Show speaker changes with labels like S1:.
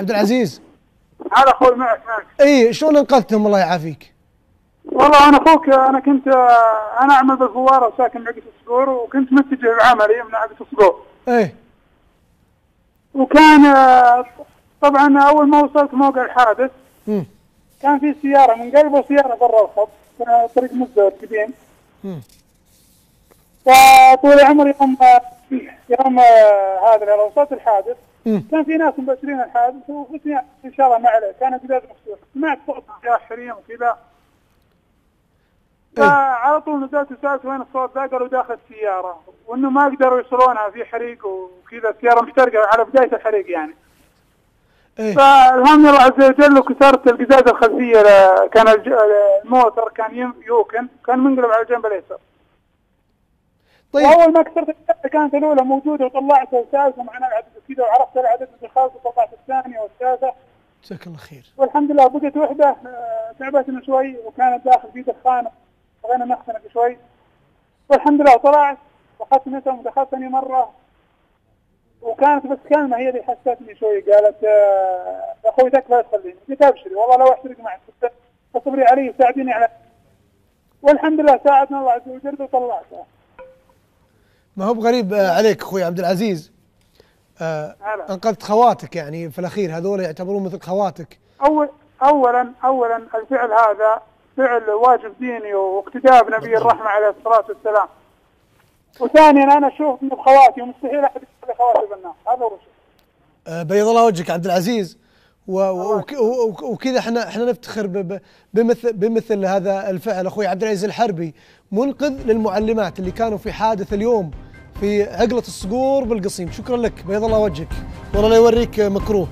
S1: عبد العزيز.
S2: هذا اخوي معك.
S1: اي شلون انقذتهم الله يعافيك؟
S2: والله انا اخوك، انا كنت انا اعمل بالفواره وساكن بعقد الصقور، وكنت متجه بعملي من عقد الصقور.
S1: ايه.
S2: وكان طبعا اول ما وصلت موقع الحادث كان في سياره من قلب وسياره برا الخط، طريق مزدوج القديم. فطول عمري يوم هذا لما وصلت الحادث كان في ناس مبشرين الحادث، وقلت ان شاء الله ما عليه، كان قداز مفتوح، سمعت صوت يا حريم وكذا. فعلى طول نزلت وسالت وين الصوت ذا، قالوا داخل السياره، وانه ما قدروا يوصلونها في حريق وكذا، السياره محترقه على بدايه الحريق يعني. فالحمد لله عز وجل وكسرت القزازه الخلفيه، كان الموتر كان يوكن، كان منقلب على الجنب الايسر. طيب واول ما كسرت القزازه كانت الاولى موجوده وطلعتها، والثالثه معنا العدد كذا، وعرفت العدد الخاص وطلعت الثانيه والثالثه.
S1: جزاك الله خير.
S2: والحمد لله بقيت وحده، تعبتنا شوي وكانت داخل في دخان، بغينا نختنق شوي، والحمد لله طلعت واخذت نسم ودخلتني مره، وكانت بس كلمه هي اللي حسستني شوي، قالت اخوي ذاك لا تخليني، قلت ابشري والله لو احترق معك، فصبري علي وساعديني على، والحمد لله ساعدنا الله عز وجل وطلعتها.
S1: ما هو بغريب عليك اخوي عبد العزيز، انقذت خواتك يعني في الاخير، هذول يعتبرون مثل خواتك.
S2: اولا الفعل هذا فعل واجب ديني واقتداء بنبي الرحمه عليه الصلاه والسلام. وثانيا انا اشوف ان خواتي ومستحيل احد يخلي خواتي بالنار، هذا هو الشيء.
S1: بيض الله وجهك عبد العزيز، وكذا احنا نفتخر بمثل هذا الفعل. اخوي عبد العزيز الحربي منقذ للمعلمات اللي كانوا في حادث اليوم في عقلة الصقور بالقصيم. شكرا لك بيض الله وجهك، والله لا يوريك مكروه.